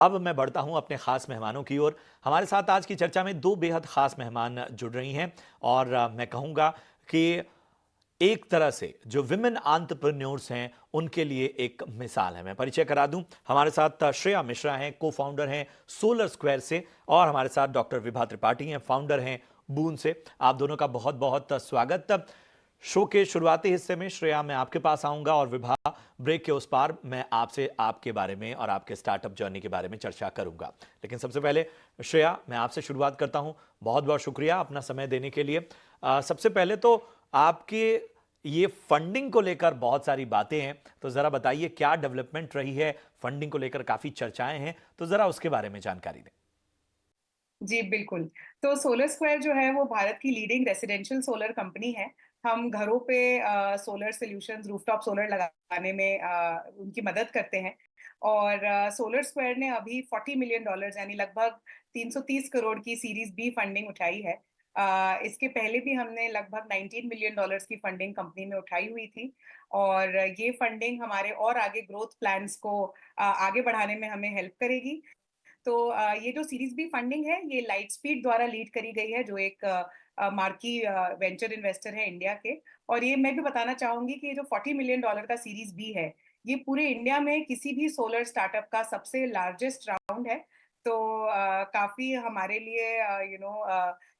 अब मैं बढ़ता हूं अपने खास मेहमानों की ओर। हमारे साथ आज की चर्चा में दो बेहद खास मेहमान जुड़ रही हैं और मैं कहूंगा कि एक तरह से जो विमेन एंटरप्रेन्योर्स हैं उनके लिए एक मिसाल है। मैं परिचय करा दूं, हमारे साथ श्रेया मिश्रा हैं, को फाउंडर हैं सोलर स्क्वायर से, और हमारे साथ डॉक्टर विभा त्रिपाठी हैं, फाउंडर हैं बून से। आप दोनों का बहुत बहुत स्वागत। शो के शुरुआती हिस्से में श्रेया मैं आपके पास आऊंगा और विभा ब्रेक के उस पार मैं आपसे आपके बारे में और आपके स्टार्टअप जर्नी के बारे में चर्चा करूंगा। लेकिन सबसे पहले श्रेया, मैं आपसे शुरुआत करता हूं। बहुत बहुत शुक्रिया अपना समय देने के लिए। सबसे पहले तो आपके ये फंडिंग को लेकर बहुत सारी बातें हैं, तो जरा बताइए क्या डेवलपमेंट रही है। फंडिंग को लेकर काफी चर्चाएं हैं, तो जरा उसके बारे में जानकारी दें। जी, बिल्कुल। तो सोलर स्क्वायर जो है वो भारत की लीडिंग रेसिडेंशियल सोलर कंपनी है। हम घरों पे सोलर सॉल्यूशंस, रूफटॉप सोलर लगाने में उनकी मदद करते हैं। और सोलर स्क्वायर ने अभी $40 मिलियन यानी लगभग 330 करोड़ की सीरीज बी फंडिंग उठाई है। इसके पहले भी हमने लगभग $19 मिलियन की फंडिंग कंपनी में उठाई हुई थी। और ये फंडिंग हमारे और आगे ग्रोथ प्लान्स को आगे बढ़ाने में हमें हेल्प करेगी। तो ये जो सीरीज बी फंडिंग है ये लाइटस्पीड द्वारा लीड करी गई है, जो एक मार्की वेंचर इन्वेस्टर है इंडिया के। और ये मैं भी बताना चाहूंगी कि ये जो $40 मिलियन का सीरीज बी है, ये पूरे इंडिया में किसी भी सोलर स्टार्टअप का सबसे लार्जेस्ट राउंड है। तो काफी हमारे लिए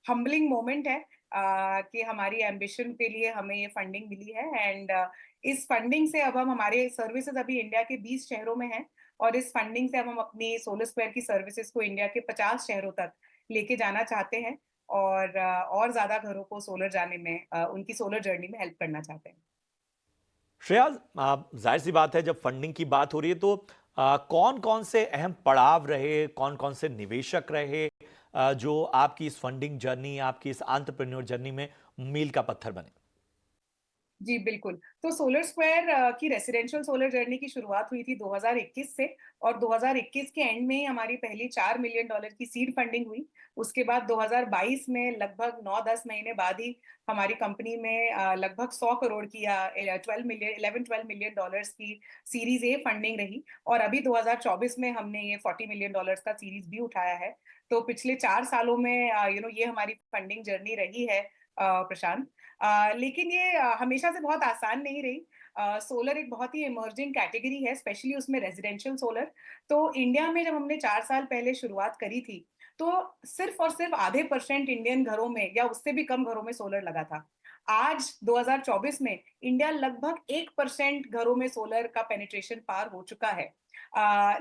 हम्बलिंग मोमेंट है कि हमारी एम्बिशन के लिए हमें ये फंडिंग मिली है। एंड इस फंडिंग से अब हम हमारे सर्विसेज अभी इंडिया के 20 शहरों में हैं। और इस फंडिंग से अब हम अपनी सोलर स्क्वायर की सर्विसेज को इंडिया के 50 शहरों तक लेके जाना चाहते हैं। और ज्यादा घरों को सोलर जाने में उनकी सोलर जर्नी में हेल्प करना चाहते हैं। श्रेया, जाहिर सी बात है जब फंडिंग की बात हो रही है तो कौन कौन से अहम पड़ाव रहे, कौन कौन से निवेशक रहे जो आपकी इस फंडिंग जर्नी, आपकी इस एंटरप्रेन्योर जर्नी में मील का पत्थर बने। जी, बिल्कुल। तो सोलर स्क्वायर की रेसिडेंशियल सोलर जर्नी की शुरुआत हुई थी 2021 से। और 2021 के एंड में ही हमारी पहली $4 मिलियन की सीड फंडिंग हुई। उसके बाद 2022 में लगभग 9-10 महीने बाद ही हमारी कंपनी में लगभग 100 करोड़ की या 11-12 मिलियन डॉलर्स की सीरीज ए फंडिंग रही। और अभी 2024 में हमने ये $40 मिलियन का सीरीज बी उठाया है। तो पिछले 4 सालों में ये हमारी फंडिंग जर्नी रही है, प्रशांत। लेकिन ये हमेशा से बहुत आसान नहीं रही। सोलर एक बहुत ही इमर्जिंग कैटेगरी है, स्पेशली उसमें रेजिडेंशियल सोलर। तो इंडिया में जब हमने 4 साल पहले शुरुआत करी थी, तो सिर्फ और सिर्फ आधे परसेंट इंडियन घरों में या उससे भी कम घरों में सोलर लगा था। आज 2024 में इंडिया लगभग 1% घरों में सोलर का पेनिट्रेशन पार हो चुका है।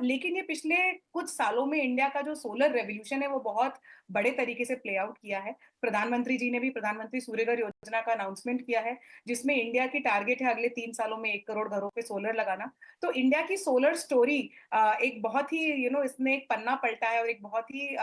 लेकिन ये पिछले कुछ सालों में इंडिया का जो सोलर रेवोल्यूशन है वो बहुत बड़े तरीके से प्ले आउट किया है। प्रधानमंत्री जी ने भी प्रधानमंत्री सूर्यघर योजना का अनाउंसमेंट किया है, जिसमें इंडिया की टारगेट है अगले 3 सालों में 1 करोड़ घरों पे सोलर लगाना। तो इंडिया की सोलर स्टोरी एक बहुत ही इसमें एक पन्ना पलटा है और एक बहुत ही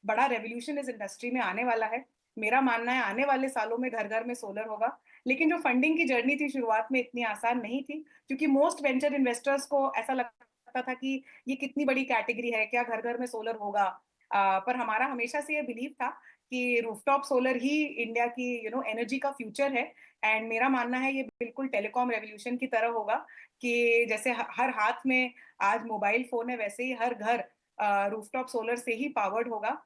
बड़ा रेवोल्यूशन इस इंडस्ट्री में आने वाला है। मेरा मानना है आने वाले सालों में घर घर में सोलर होगा। लेकिन जो फंडिंग की जर्नी थी शुरुआत में इतनी आसान नहीं थी, क्योंकि मोस्ट वेंचर इन्वेस्टर्स को ऐसा लगता था कि ये कितनी बड़ी कैटेगरी है, क्या घर घर में सोलर होगा। पर हमारा हमेशा से ये बिलीव था कि रूफटॉप सोलर ही इंडिया की एनर्जी का फ्यूचर है। एंड मेरा मानना है ये बिल्कुल टेलीकॉम रेवोल्यूशन की तरह होगा कि जैसे हर हाथ में आज मोबाइल फोन है, वैसे ही हर घर रूफटॉप सोलर से ही पावर्ड होगा।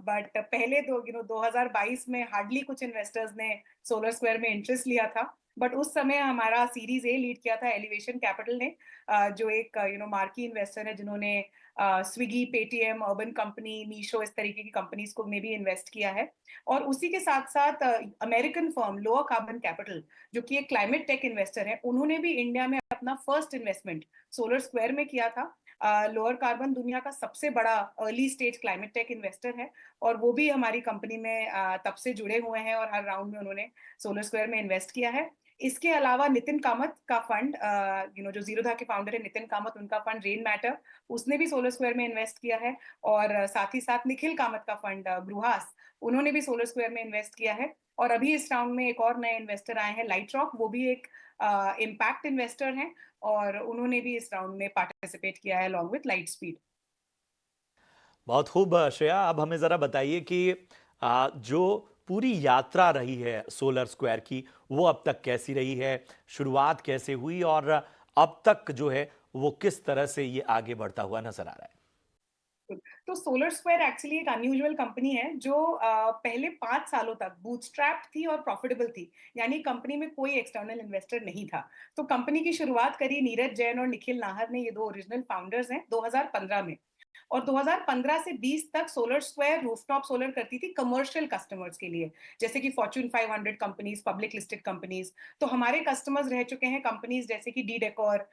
बट पहले 2022 में हार्डली कुछ इन्वेस्टर्स ने सोलर स्क्वायर में इंटरेस्ट लिया था। बट उस समय हमारा सीरीज ए लीड किया था एलिवेशन कैपिटल ने, जो एक मार्की इन्वेस्टर है, जिन्होंने Swiggy, Paytm, urban company, Meesho, इस तरीके की कंपनीज को में भी इन्वेस्ट किया है। और उसी के साथ साथ American firm lower carbon capital, जो कि एक क्लाइमेट टेक इन्वेस्टर है, उन्होंने भी इंडिया में अपना फर्स्ट इन्वेस्टमेंट सोलर स्क्वायर में किया था। लोअर कार्बन दुनिया का सबसे बड़ा early stage climate tech investor है। और वो भी हमारी कंपनी में तब से जुड़े हुए हैं और हर राउंड में उन्होंने सोलर स्क्वायर में इन्वेस्ट किया है। इसके अलावा नितिन कामत का फंड, जो जीरोधा के फाउंडर है नितिन कामत, उनका फंड रेन मैटर, उसने भी सोलर स्क्वायर में इन्वेस्ट किया है। और साथ ही साथ निखिल कामत का फंड ब्रूहास, उन्होंने भी सोलर स्क्वायर में इन्वेस्ट किया है। और अभी इस राउंड में एक और नए इन्वेस्टर आए हैं, लाइट रॉक, वो भी एक इम्पैक्ट इन्वेस्टर हैं। और उन्होंने भी इस राउंड में पार्टिसिपेट किया है अलॉन्ग विथ लाइट स्पीड। बहुत खूब श्रेया, अब हमें जरा बताइए कि जो पूरी यात्रा रही है सोलर स्क्वायर की, वो अब तक कैसी रही है, शुरुआत कैसे हुई और अब तक जो है वो किस तरह से ये आगे बढ़ता हुआ नजर आ रहा है। तो सोलर स्क्वायर एक्चुअली एक अनयूजुअल कंपनी है जो पहले 5 सालों तक बूटस्ट्रैप्ड थी और प्रॉफिटेबल थी। यानी कंपनी में कोई एक्सटर्नल इन्वेस्टर नहीं था। तो कंपनी की शुरुआत करी नीरज जैन और निखिल नाहर ने, ये 2 ओरिजिनल फाउंडर्स हैं, 2015 में। और 2015 से 20 तक सोलर स्क्वायर रूफटॉप सोलर करती थी कमर्शियल कस्टमर्स के लिए, जैसे कि Fortune 500 companies, public listed companies. तो हमारे कस्टमर्स रह चुके हैं कंपनीज जैसे कि D decor,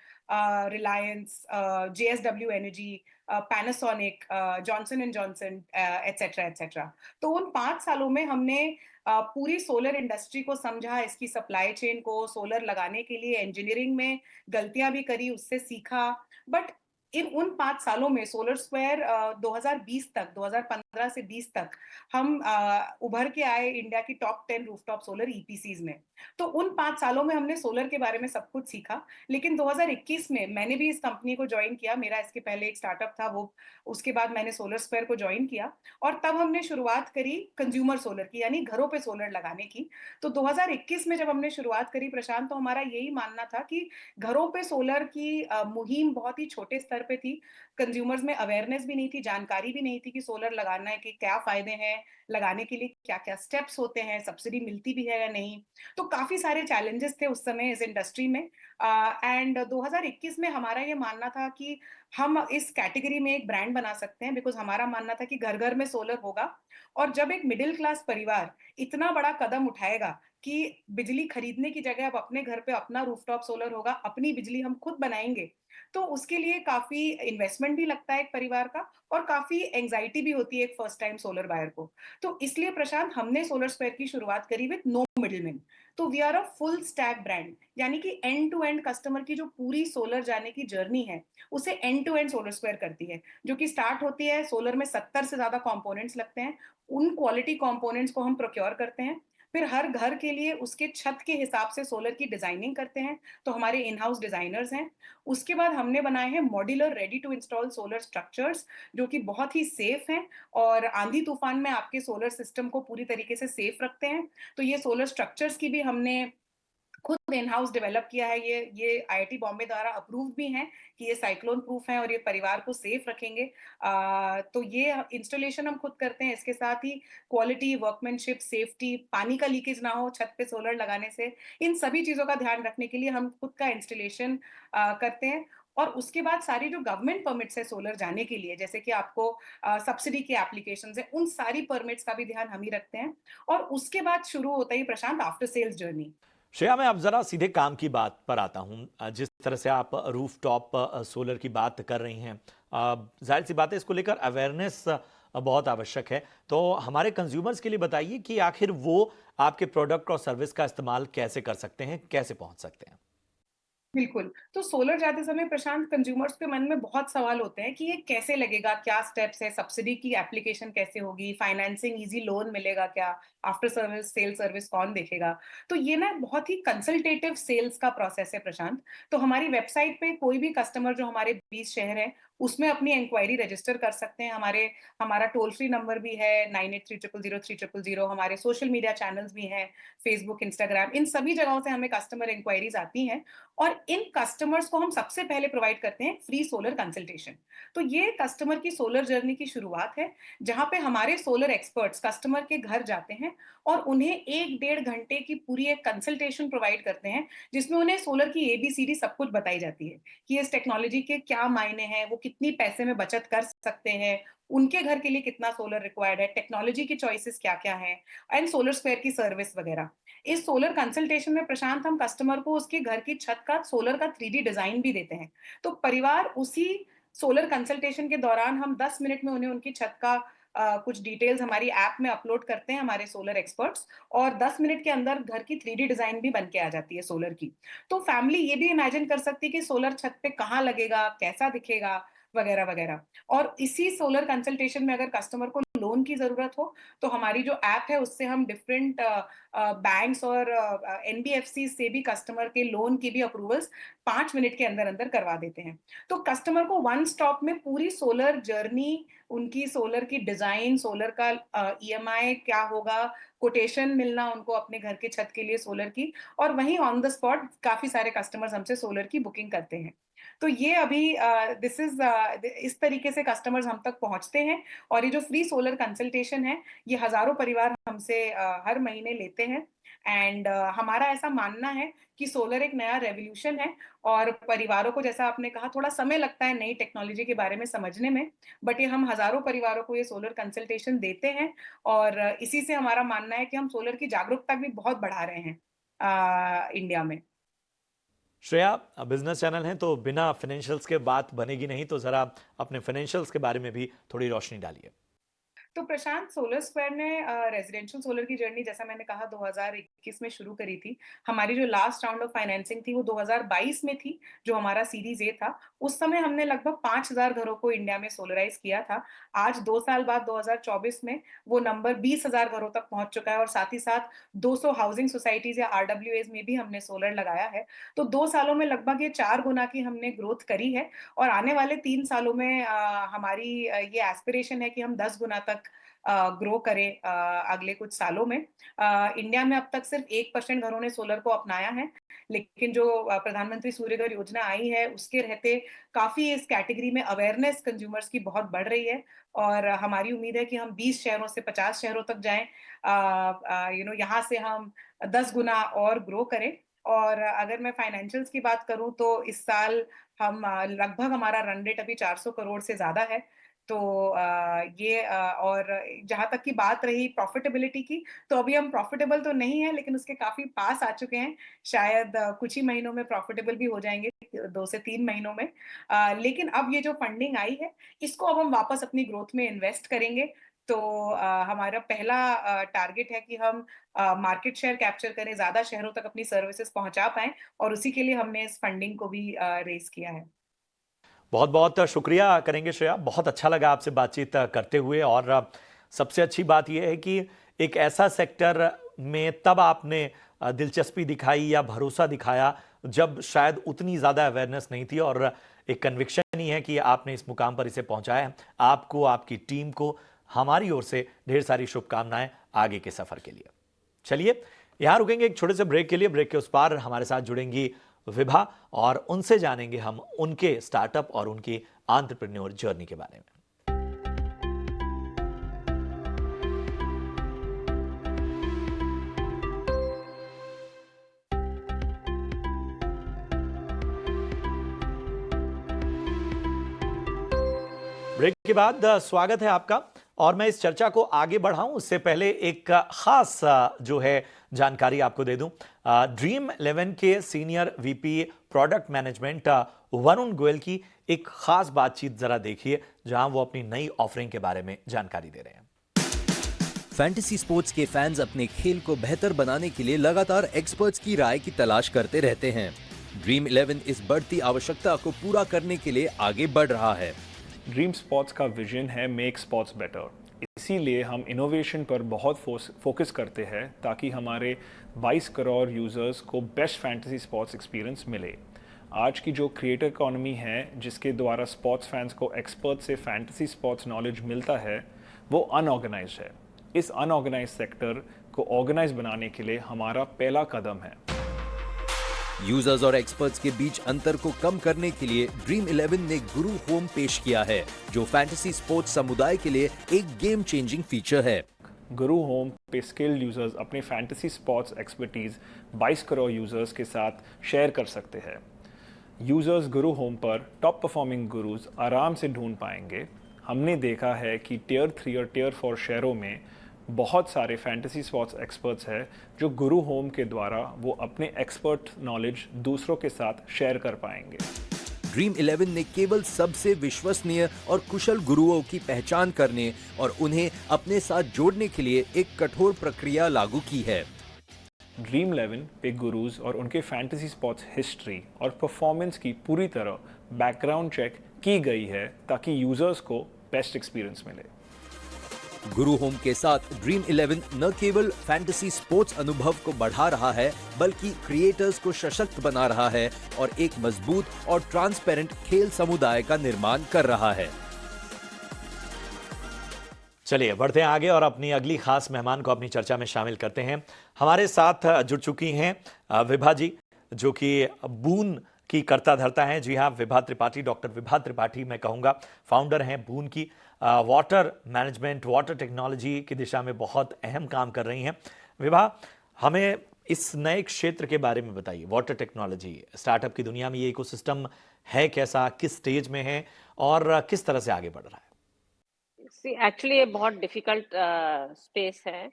Reliance, JSW energy, Panasonic, Johnson and Johnson, etcetera etcetera. तो उन 5 सालों में हमने पूरी सोलर इंडस्ट्री को समझा, इसकी सप्लाई चेन को, सोलर लगाने के लिए इंजीनियरिंग में गलतियां भी करी, उससे सीखा। बट इन उन 5 सालों में सोलर स्क्वायर 2020 तक, 2015 से 20 तक हम उभर के आए इंडिया की टॉप 10 रूफटॉप सोलर ईपीसीज में। तो उन 5 सालों में हमने सोलर के बारे में सब कुछ सीखा। लेकिन 2021 में मैंने भी इस कंपनी को ज्वाइन किया। मेरा इसके पहले एक स्टार्टअप था, वो उसके बाद मैंने सोलर स्क्वायर को ज्वाइन किया। और तब हमने शुरुआत करी कंज्यूमर सोलर की, यानी घरों पे सोलर लगाने की। तो 2021 में जब हमने शुरुआत करी प्रशांत, तो हमारा यही मानना था कि घरों पे सोलर की मुहिम बहुत ही छोटे स्तर पे थी। कंज्यूमर्स में अवेयरनेस भी नहीं थी, जानकारी भी नहीं थी कि सोलर लगाना है, कि क्या फायदे हैं, लगाने के लिए क्या क्या स्टेप्स होते हैं, सब्सिडी मिलती भी है या नहीं। तो काफी सारे चैलेंजेस थे उस समय इस इंडस्ट्री में। एंड 2021 में हमारा ये मानना था कि हम इस कैटेगरी में एक ब्रांड बना सकते हैं, बिकॉज हमारा मानना था कि घर घर में सोलर होगा। और जब एक मिडिल क्लास परिवार इतना बड़ा कदम उठाएगा कि बिजली खरीदने की जगह अब अपने घर पे अपना रूफटॉप सोलर होगा, अपनी बिजली हम खुद बनाएंगे, तो उसके लिए काफी इन्वेस्टमेंट भी लगता है एक परिवार का, और काफी एंजाइटी भी होती है एक फर्स्ट टाइम सोलर बायर को। तो इसलिए प्रशांत, हमने सोलर स्क्वायर की शुरुआत करी विद नो मिडिलमैन। तो we are a full stack brand, यानी कि एंड टू एंड कस्टमर की जो पूरी सोलर जाने की जर्नी है, उसे end to end solar square करती है। जो कि स्टार्ट होती है, सोलर में 70 से ज्यादा कंपोनेंट्स लगते हैं, उन क्वालिटी कंपोनेंट्स को हम प्रोक्योर करते हैं। फिर हर घर के लिए उसके छत के हिसाब से सोलर की डिजाइनिंग करते हैं, तो हमारे इन हाउस डिजाइनर्स हैं। उसके बाद हमने बनाए हैं modular ready to install solar structures, जो कि बहुत ही सेफ हैं और आंधी तूफान में आपके सोलर सिस्टम को पूरी तरीके से सेफ रखते हैं। तो ये सोलर स्ट्रक्चर्स की भी हमने खुद इन हाउस डेवलप किया है। ये आईआईटी बॉम्बे द्वारा अप्रूव भी हैं कि ये साइक्लोन प्रूफ हैं और ये परिवार को सेफ रखेंगे। तो ये इंस्टॉलेशन हम खुद करते हैं। इसके साथ ही क्वालिटी, वर्कमैनशिप, सेफ्टी, पानी का लीकेज ना हो छत पे सोलर लगाने से, इन सभी चीजों का ध्यान रखने के लिए हम खुद का इंस्टॉलेशन करते हैं। और उसके बाद सारी जो गवर्नमेंट परमिट्स है सोलर जाने के लिए, जैसे कि आपको सब्सिडी की एप्लीकेशंस है, उन सारी परमिट्स का भी ध्यान हम ही रखते हैं। और उसके बाद शुरू होता ही प्रशांत आफ्टर सेल्स जर्नी। श्रेया, मैं अब ज़रा सीधे काम की बात पर आता हूँ। जिस तरह से आप रूफटॉप सोलर की बात कर रही हैं, जाहिर सी बात है इसको लेकर अवेयरनेस बहुत आवश्यक है। तो हमारे कंज्यूमर्स के लिए बताइए कि आखिर वो आपके प्रोडक्ट और सर्विस का इस्तेमाल कैसे कर सकते हैं, कैसे पहुंच सकते हैं? बिल्कुल। तो सोलर जाते समय प्रशांत, कंज्यूमर्स के मन में बहुत सवाल होते हैं कि ये कैसे लगेगा? क्या स्टेप्स है? सब्सिडी की एप्लीकेशन कैसे होगी? फाइनेंसिंग ईज़ी लोन मिलेगा क्या? आफ्टर सर्विस सेल सर्विस कौन देखेगा? तो ये ना बहुत ही कंसल्टेटिव सेल्स का प्रोसेस है प्रशांत। तो हमारी वेबसाइट पे कोई भी कस्टमर जो हमारे 20 शहर हैं, उसमें अपनी इंक्वायरी रजिस्टर कर सकते हैं। हमारा टोल फ्री नंबर भी है 98300300। हमारे सोशल मीडिया चैनल्स भी हैं, फेसबुक, इंस्टाग्राम, इन सभी जगहों से हमें कस्टमर इंक्वायरीज आती हैं। और इन कस्टमर्स को हम सबसे पहले प्रोवाइड करते हैं फ्री सोलर कंसल्टेशन। तो ये कस्टमर की सोलर जर्नी की शुरुआत है, जहां पे हमारे सोलर एक्सपर्ट्स कस्टमर के घर जाते हैं और उन्हें 1 डेढ़ घंटे की पूरी एक कंसल्टेशन प्रोवाइड करते हैं, जिसमें उन्हें सोलर की एबीसीडी सब कुछ बताई जाती है कि इस टेक्नोलॉजी के क्या मायने हैं, वो कितनी पैसे में बचत कर सकते हैं, उनके घर के लिए कितना सोलर रिक्वायर्ड है, टेक्नोलॉजी की चॉइसेस क्या क्या हैं, एंड सोलर स्क्वायर की सर्विस वगैरह। इस सोलर कंसल्टेशन में प्रशांत, हम कस्टमर को उसके घर की छत का सोलर का 3D डिजाइन भी देते हैं। तो परिवार उसी सोलर कंसल्टेशन के दौरान, हम 10 मिनट में उन्हें उनकी छत का कुछ डिटेल्स हमारी ऐप में अपलोड करते हैं हमारे सोलर एक्सपर्ट्स, और 10 मिनट के अंदर घर की 3D डिजाइन भी बन के आ जाती है सोलर की। तो फैमिली ये भी इमेजिन कर सकती है कि सोलर छत पे कहाँ लगेगा, कैसा दिखेगा, वगैरह वगैरह। और इसी सोलर कंसल्टेशन में अगर कस्टमर को लोन की जरूरत हो, तो हमारी जो ऐप है उससे हम डिफरेंट बैंक्स और एनबीएफसी से भी कस्टमर के लोन की भी अप्रूवल्स 5 मिनट के अंदर अंदर करवा देते हैं। तो कस्टमर को वन स्टॉप में पूरी सोलर जर्नी, उनकी सोलर की डिजाइन, सोलर का ईएमआई क्या होगा, कोटेशन मिलना उनको अपने घर के छत के लिए सोलर की, और वहीं ऑन द स्पॉट काफी सारे कस्टमर्स हमसे सोलर की बुकिंग करते हैं। तो ये अभी दिस इज इस तरीके से कस्टमर्स हम तक पहुंचते हैं। और ये जो फ्री सोलर कंसल्टेशन है, ये हजारों परिवार हमसे हर महीने लेते हैं। एंड हमारा ऐसा मानना है कि सोलर एक नया रेवोल्यूशन है, और परिवारों को, जैसा आपने कहा, थोड़ा समय लगता है नई टेक्नोलॉजी के बारे में समझने में, बट ये हम हजारों परिवारों को ये सोलर कंसल्टेशन देते हैं। और इसी से हमारा मानना है कि हम सोलर की जागरूकता भी बहुत बढ़ा रहे हैं इंडिया में। श्रेया, बिजनेस चैनल है तो बिना फाइनेंशियल्स के बात बनेगी नहीं, तो जरा अपने फाइनेंशियल्स के बारे में भी थोड़ी रोशनी डालिए। तो प्रशांत, सोलर स्क्वायर ने रेजिडेंशियल सोलर की जर्नी, जैसा मैंने कहा, 2021 में शुरू करी थी। हमारी जो लास्ट राउंड ऑफ फाइनेंसिंग थी वो 2022 में थी, जो हमारा सीरीज ए था। उस समय हमने लगभग 5000 घरों को इंडिया में सोलराइज किया था। आज 2 साल बाद 2024 में वो नंबर 20,000 घरों तक पहुंच चुका है, और साथ ही साथ 200 हाउसिंग सोसाइटीज या आरडब्ल्यूएज में भी हमने सोलर लगाया है। तो 2 सालों में लगभग ये 4 गुना की हमने ग्रोथ करी है। और आने वाले 3 सालों में हमारी ये एस्पिरेशन है कि हम 10 गुना तक ग्रो करें अगले कुछ सालों में। इंडिया में अब तक सिर्फ 1% घरों ने सोलर को अपनाया है, लेकिन जो प्रधानमंत्री सूर्य घर योजना आई है, उसके रहते काफी इस कैटेगरी में अवेयरनेस कंज्यूमर्स की बहुत बढ़ रही है। और हमारी उम्मीद है कि हम 20 शहरों से 50 शहरों तक जाएं, यहाँ से हम 10 गुना और ग्रो करें। और अगर मैं फाइनेंशियल्स की बात करूं, तो इस साल हम लगभग, हमारा रन रेट अभी 400 करोड़ से ज्यादा है। तो और जहाँ तक की बात रही प्रॉफिटेबिलिटी की, तो अभी हम प्रॉफिटेबल तो नहीं है, लेकिन उसके काफी पास आ चुके हैं। शायद कुछ ही महीनों में प्रॉफिटेबल भी हो जाएंगे, 2 से 3 महीनों में। लेकिन अब ये जो फंडिंग आई है, इसको अब हम वापस अपनी ग्रोथ में इन्वेस्ट करेंगे। तो हमारा पहला टारगेट है कि हम मार्केट शेयर कैप्चर करें, ज्यादा शहरों तक अपनी सर्विसेज पहुंचा पाएं, और उसी के लिए हमने इस फंडिंग को भी रेज किया है। बहुत बहुत शुक्रिया करेंगे श्रेया, बहुत अच्छा लगा आपसे बातचीत करते हुए। और सबसे अच्छी बात यह है कि एक ऐसा सेक्टर में तब आपने दिलचस्पी दिखाई या भरोसा दिखाया जब शायद उतनी ज़्यादा अवेयरनेस नहीं थी, और एक कन्विक्शन ही है कि आपने इस मुकाम पर इसे पहुंचाया है। आपको, आपकी टीम को हमारी ओर से ढेर सारी शुभकामनाएं आगे के सफ़र के लिए। चलिए, यहाँ रुकेंगे एक छोटे से ब्रेक के लिए। ब्रेक के उस पार हमारे साथ जुड़ेंगी विभा, और उनसे जानेंगे हम उनके स्टार्टअप और उनकी एंटरप्रेन्योर जर्नी के बारे में। ब्रेक के बाद स्वागत है आपका। और मैं इस चर्चा को आगे बढ़ाऊं उससे पहले एक खास जो है जानकारी आपको दे दूं। ड्रीम 11 के senior VP product management Varun Goyal की एक खास बातचीत जरा देखिए, जहां वो अपनी नई ऑफरिंग के बारे में जानकारी दे रहे हैं। फैंटेसी स्पोर्ट्स के फैंस अपने खेल को बेहतर बनाने के लिए लगातार एक्सपर्ट्स की राय की तलाश करते रहते हैं। ड्रीम 11 इस बढ़ती आवश्यकता को पूरा करने के लिए आगे बढ़ रहा है। ड्रीम स्पोर्ट्स का विजन है मेक स्पोर्ट्स बेटर। इसीलिए हम इनोवेशन पर बहुत फोकस करते हैं, ताकि हमारे 22 करोड़ यूज़र्स को बेस्ट फैंटेसी स्पोर्ट्स एक्सपीरियंस मिले। आज की जो क्रिएटर इकोनॉमी है, जिसके द्वारा स्पोर्ट्स फैंस को एक्सपर्ट से फैंटेसी स्पोर्ट्स नॉलेज मिलता है, वो अनऑर्गेनाइज है। इस अनऑर्गेनाइज सेक्टर को ऑर्गेनाइज बनाने के लिए हमारा पहला कदम है। यूजर्स और एक्सपर्ट्स के बीच अंतर को कम करने के लिए ड्रीम 11 ने गुरु होम पेश किया है, जो फैंटेसी स्पोर्ट्स समुदाय के लिए एक गेम चेंजिंग फीचर है। गुरु होम पे स्किल्ड यूजर्स अपने fantasy sports expertise 22 crore users के साथ शेयर कर सकते हैं। यूजर्स गुरु होम पर टॉप परफॉर्मिंग गुरुज आराम से ढूंढ पाएंगे। हमने देखा है कि टियर 3 और टियर 4 शहरों में बहुत सारे फैंटेसी स्पोर्ट्स एक्सपर्ट्स हैं, जो गुरु होम के द्वारा वो अपने एक्सपर्ट नॉलेज दूसरों के साथ शेयर कर पाएंगे। ड्रीम 11 ने केवल सबसे विश्वसनीय और कुशल गुरुओं की पहचान करने और उन्हें अपने साथ जोड़ने के लिए एक कठोर प्रक्रिया लागू की है। ड्रीम 11 पे गुरुज और उनके फैंटेसी स्पोर्ट्स हिस्ट्री और परफॉर्मेंस की पूरी तरह बैकग्राउंड चेक की गई है, ताकि यूजर्स को बेस्ट एक्सपीरियंस मिले। गुरु होम के साथ ड्रीम 11 न केवल फैंटेसी स्पोर्ट्स अनुभव को बढ़ा रहा है, बल्कि क्रिएटर्स को सशक्त बना रहा है और एक मजबूत और ट्रांसपेरेंट खेल समुदाय का निर्माण कर रहा है। चलिए बढ़ते हैं आगे और अपनी अगली खास मेहमान को अपनी चर्चा में शामिल करते हैं। हमारे साथ जुड़ चुकी हैं विभा जी, जो कि बून की करता धरता है। जी हाँ, विभा त्रिपाठी, डॉक्टर विभा त्रिपाठी मैं कहूँगा, फाउंडर हैं बून की। वाटर मैनेजमेंट, वाटर टेक्नोलॉजी की दिशा में बहुत अहम काम कर रही हैं। विभा, हमें इस नए क्षेत्र के बारे में बताइए। वाटर टेक्नोलॉजी स्टार्टअप की दुनिया में ये इकोसिस्टम है कैसा, किस स्टेज में है और किस तरह से आगे बढ़ रहा है? एक्चुअली ये बहुत डिफिकल्ट स्पेस है।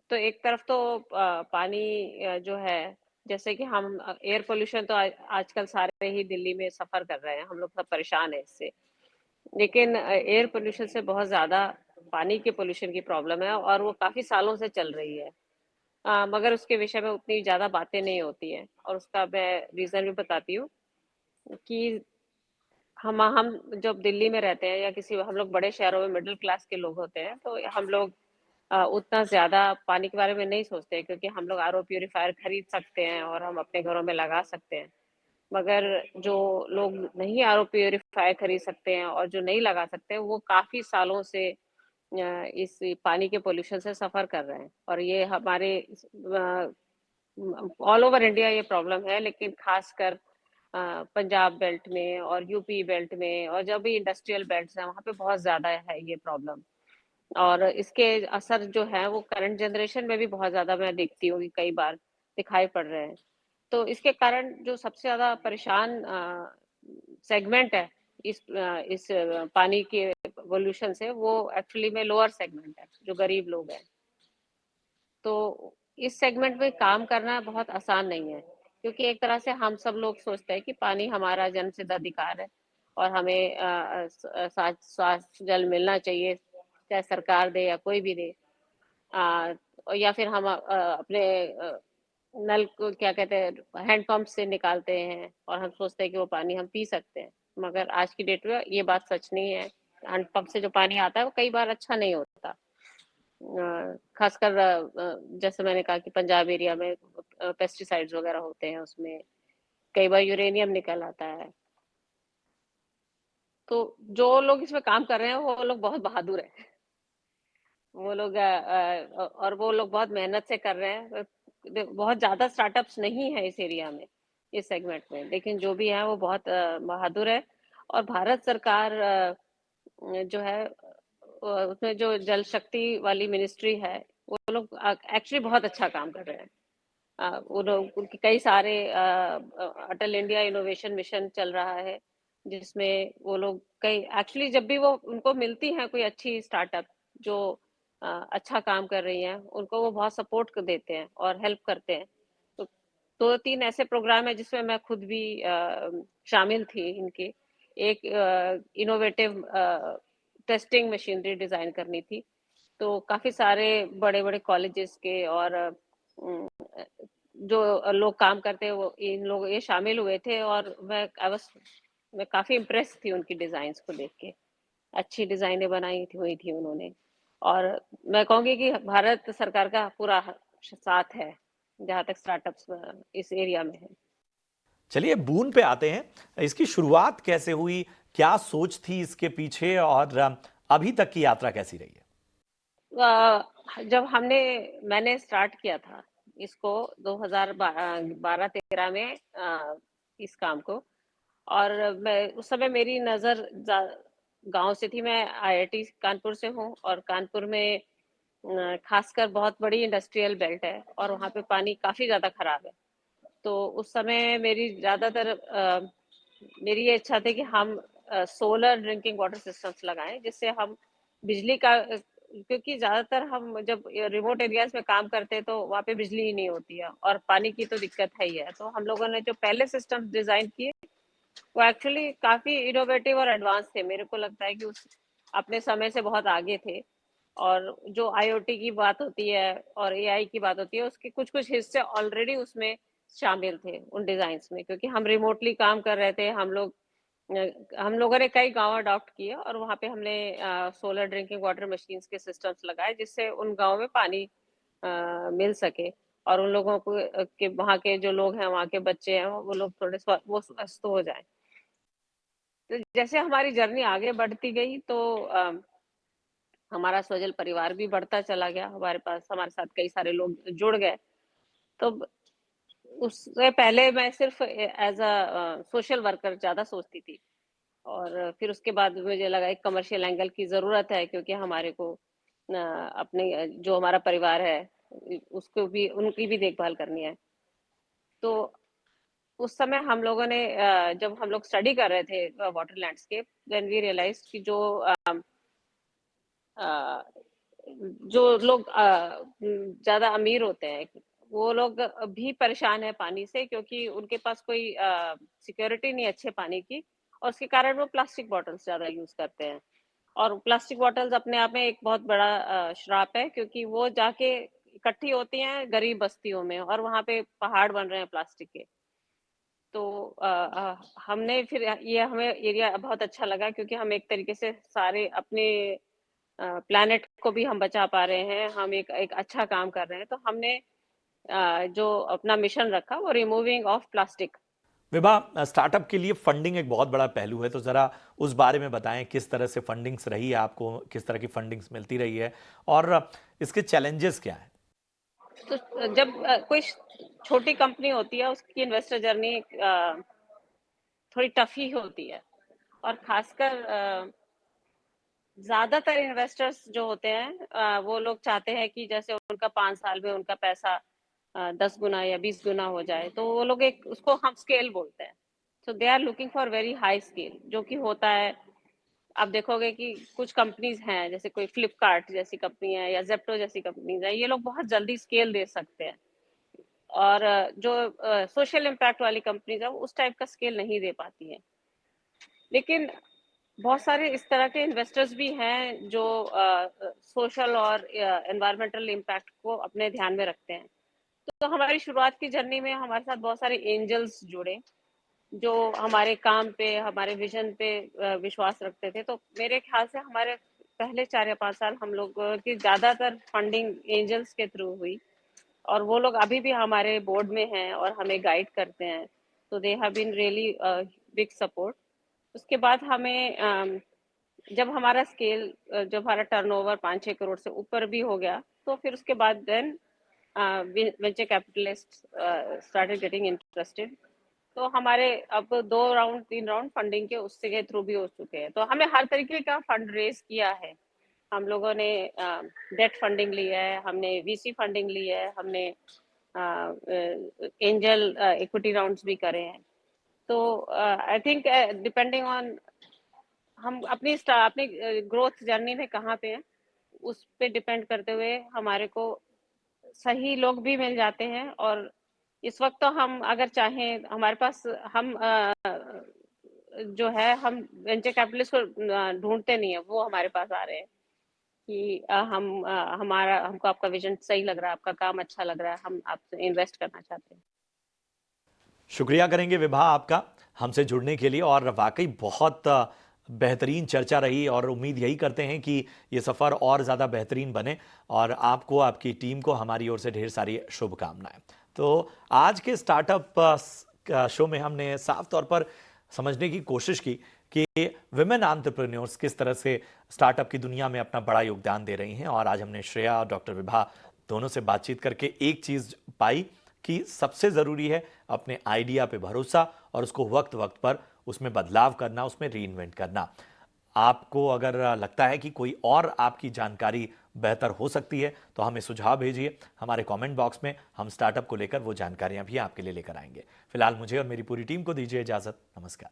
तो एक तरफ तो पानी जो है, जैसे कि हम एयर पोल्यूशन तो आजकल सारे ही दिल्ली में सफर कर रहे हैं, हम लोग सब परेशान है इससे। लेकिन एयर पोल्यूशन से बहुत ज्यादा पानी के पोल्यूशन की प्रॉब्लम है और वो काफी सालों से चल रही है। मगर उसके विषय में उतनी ज्यादा बातें नहीं होती हैं और उसका मैं रीजन भी बताती हूँ कि हम जब दिल्ली में रहते हैं या किसी हम लोग बड़े शहरों में मिडिल क्लास के लोग होते हैं, तो हम लोग उतना ज्यादा पानी के बारे में नहीं सोचते, क्योंकि हम लोग आरओ प्यूरिफायर खरीद सकते हैं और हम अपने घरों में लगा सकते हैं। मगर जो लोग नहीं आरओ प्यूरिफायर खरीद सकते हैं और जो नहीं लगा सकते हैं, वो काफी सालों से इस पानी के पोल्यूशन से सफर कर रहे हैं। और ये हमारे ऑल ओवर इंडिया ये प्रॉब्लम है, लेकिन खासकर पंजाब बेल्ट में और यूपी बेल्ट में और जब भी इंडस्ट्रियल बेल्ट है वहाँ पे बहुत ज्यादा है ये प्रॉब्लम। और इसके असर जो है वो करंट जनरेशन में भी बहुत ज्यादा मैं देखती हूँ कि कई बार दिखाई पड़ रहे हैं। तो इसके कारण जो सबसे ज्यादा परेशान सेगमेंट है इस पानी के पोल्यूशन से, वो एक्चुअली में लोअर सेगमेंट है, जो गरीब लोग हैं। तो इस सेगमेंट में काम करना बहुत आसान नहीं है, क्योंकि एक तरह से हम सब लोग सोचते हैं कि पानी हमारा जन्मसिद्ध अधिकार है और हमें स्वास्थ्य जल मिलना चाहिए, चाहे सरकार दे या कोई भी दे। या फिर हम अपने नल को क्या कहते हैं, हैंड पंप से निकालते हैं और हम सोचते हैं कि वो पानी हम पी सकते हैं। मगर आज की डेट में ये बात सच नहीं है। हैंड पंप से जो पानी आता है वो कई बार अच्छा नहीं होता। खासकर जैसे मैंने कहा कि पंजाब एरिया में पेस्टिसाइड्स वगैरह होते हैं, उसमें कई बार यूरेनियम निकल आता है। तो जो लोग इसमें काम कर रहे हैं वो लोग बहुत बहादुर हैं। वो लोग और वो लोग बहुत मेहनत से कर रहे हैं। बहुत ज्यादा स्टार्टअप्स नहीं है इस एरिया में, इस सेगमेंट में, लेकिन जो भी है वो बहुत बहादुर है। और भारत सरकार जो है उसमें जो जल शक्ति वाली मिनिस्ट्री है, वो लोग एक्चुअली बहुत अच्छा काम कर रहे हैं। उनके कई सारे अटल इंडिया इनोवेशन मिशन चल रहा है, जिसमें वो लोग कई एक्चुअली जब भी वो उनको मिलती है कोई अच्छी स्टार्टअप जो अच्छा काम कर रही है, उनको वो बहुत सपोर्ट कर देते हैं और हेल्प करते हैं। तो दो तीन ऐसे प्रोग्राम है जिसमें मैं खुद भी शामिल थी इनके। एक इनोवेटिव टेस्टिंग मशीनरी डिजाइन करनी थी, तो काफी सारे बड़े बड़े कॉलेजेस के और जो लोग काम करते हैं वो इन लोग ये शामिल हुए थे। और मैं काफी इम्प्रेस थी उनकी डिजाइन्स को देख के। अच्छी डिजाइनें बनाई थी हुई थी उन्होंने। और मैं कहूंगी कि भारत सरकार का पूरा साथ है जहाँ तक स्टार्टअप्स इस एरिया में है। चलिए बून पे आते हैं। इसकी शुरुआत कैसे हुई, क्या सोच थी इसके पीछे और अभी तक की यात्रा कैसी रही है? जब मैंने स्टार्ट किया था इसको 2012-13 में इस काम को। और मैं उस समय मेरी नज़र गांव से थी। मैं आईआईटी कानपुर से हूँ और कानपुर में खासकर बहुत बड़ी इंडस्ट्रियल बेल्ट है और वहाँ पे पानी काफ़ी ज़्यादा खराब है। तो उस समय मेरी ये इच्छा थी कि हम सोलर ड्रिंकिंग वाटर सिस्टम्स लगाएं, जिससे हम बिजली का क्योंकि ज्यादातर हम जब रिमोट एरियाज में काम करते हैं तो वहाँ पे बिजली ही नहीं होती है और पानी की तो दिक्कत है ही है। तो हम लोगों ने जो पहले सिस्टम डिजाइन किए वो एक्चुअली काफी इनोवेटिव और एडवांस थे। मेरे को लगता है कि उस अपने समय से बहुत आगे थे। और जो आईओटी की बात होती है और एआई की बात होती है, उसके कुछ कुछ हिस्से ऑलरेडी उसमें शामिल थे उन डिजाइन्स में, क्योंकि हम रिमोटली काम कर रहे थे। हम लोगों ने कई गांव अडॉप्ट किए और वहाँ पे हमने सोलर ड्रिंकिंग वाटर मशीन्स के सिस्टम्स लगाए, जिससे उन गांव में पानी मिल सके और उन लोगों को के वहाँ के जो लोग हैं, वहाँ के बच्चे हैं, वो लोग थोड़े वो स्वस्थ हो जाए। तो जैसे हमारी जर्नी आगे बढ़ती गई तो हमारा स्वजल परिवार भी बढ़ता चला गया। हमारे साथ कई सारे लोग जुड़ गए। तो उससे पहले मैं सिर्फ एज अ सोशल वर्कर ज़्यादा सोचती थी, और फिर उसके बाद मुझे लगा एक कमर्शियल एंगल की ज़रूरत है, क्योंकि हमारे को अपने जो हमारा परिवार है उसको भी, उनकी भी देखभाल करनी है। तो उस समय हम लोगों ने जब हम लोग स्टडी कर रहे थे water landscape, then we realized कि अ, जो लोग ज़्यादा अमीर होते हैं, वो लोग भी परेशान है पानी से, क्योंकि उनके पास कोई सिक्योरिटी नहीं है अच्छे पानी की, और उसके कारण वो प्लास्टिक बॉटल्स ज़्यादा यूज़ करते हैं। और प्लास्टिक बॉटल्स अपने आप में एक बहुत बड़ा श्राप है, क्योंकि वो जाके इकट्ठी होती हैं गरीब बस्तियों में, और वहाँ पे पहाड़ बन रहे हैं प्लास्टिक के। तो हमने फिर ये हमें एरिया बहुत अच्छा लगा, क्योंकि हम एक तरीके से सारे अपने प्लैनेट को भी हम बचा पा रहे हैं, हम एक एक अच्छा काम कर रहे हैं। तो हमने जो अपना मिशन रखा वो removing of plastic. Vibha, startup के लिए फंडिंग एक बहुत बड़ा पहलू है, तो ज़रा उस बारे में बताएं, किस तरह से फंडिंग्स रही है आपको, किस तरह की फंडिंग्स मिलती रही है, और इसके चैलेंजेस क्या हैं? तो जब कोई छोटी कंपनी होती है, उसकी इन्वेस्टर जर्नी थोड़ी टफ ही होती है, और खासकर ज्यादातर इन्वेस्टर्स जो होते हैं वो लोग चाहते हैं कि जैसे उनका 5 साल में उनका पैसा 10 गुना या 20 गुना हो जाए, तो वो लोग एक उसको हम स्केल बोलते हैं। So they are looking for very high scale, जो कि होता है। आप देखोगे कि कुछ कंपनीज हैं, जैसे कोई फ्लिपकार्ट जैसी कंपनी है या जेप्टो जैसी कंपनीज है, ये लोग बहुत जल्दी स्केल दे सकते हैं, और जो सोशल इम्पैक्ट वाली कंपनीज है वो उस टाइप का स्केल नहीं दे पाती है। लेकिन बहुत सारे इस तरह के इन्वेस्टर्स भी हैं जो सोशल और एनवायरमेंटल इम्पैक्ट को अपने ध्यान में रखते हैं। तो हमारी शुरुआत की जर्नी में हमारे साथ बहुत सारे एंजल्स जुड़े, जो हमारे काम पे, हमारे विजन पे विश्वास रखते थे। तो मेरे ख्याल से हमारे पहले 4 या 5 साल हम लोग की ज़्यादातर फंडिंग एंजल्स के थ्रू हुई, और वो लोग अभी भी हमारे बोर्ड में हैं और हमें गाइड करते हैं। तो they have been really big support. उसके बाद हमें जब हमारा स्केल, जब हमारा टर्नओवर 5-6 करोड़ से ऊपर भी हो गया, तो फिर उसके बाद then venture capitalist started getting interested. तो हमारे अब 2 राउंड 3 राउंड फंडिंग के उससे के थ्रू भी हो चुके हैं। तो हमने हर तरीके का फंड रेज किया है। हम लोगों ने डेट फंडिंग ली है, हमने वीसी फंडिंग ली है, हमने एंजल इक्विटी राउंड्स भी करे हैं। तो आई थिंक डिपेंडिंग ऑन हम अपनी ग्रोथ जर्नी में कहाँ पे हैं, उस पे डिपेंड करते हुए हमारे को सही लोग भी मिल जाते हैं। और इस वक्त तो हम अगर चाहें, हमारे पास हम जो है, हम वेंचर कैपिटलिस्ट को ढूंढते नहीं है, वो हमारे पास आ रहे हैं कि हमको आपका विजन सही लग रहा है, आपका काम अच्छा लग रहा है, हम आपसे इन्वेस्ट करना चाहते हैं। शुक्रिया करेंगे विभा आपका हमसे जुड़ने के लिए, और वाकई बहुत बेहतरीन चर्चा रही, और उम्मीद यही करते हैं कि ये सफ़र और ज़्यादा बेहतरीन बने, और आपको, आपकी टीम को हमारी ओर से ढेर सारी शुभकामनाएं। तो आज के स्टार्टअप शो में हमने साफ तौर पर समझने की कोशिश की कि विमेन एंटरप्रेन्योर्स किस तरह से स्टार्टअप की दुनिया में अपना बड़ा योगदान दे रही हैं, और आज हमने श्रेया और डॉक्टर विभा दोनों से बातचीत करके एक चीज़ पाई कि सबसे ज़रूरी है अपने आइडिया पे भरोसा, और उसको वक्त वक्त पर उसमें बदलाव करना, उसमें रीइन्वेंट करना। आपको अगर लगता है कि कोई और आपकी जानकारी बेहतर हो सकती है, तो हमें सुझाव भेजिए हमारे कमेंट बॉक्स में। हम स्टार्टअप को लेकर वो जानकारियां भी आपके लिए लेकर आएंगे। फिलहाल मुझे और मेरी पूरी टीम को दीजिए इजाज़त। नमस्कार।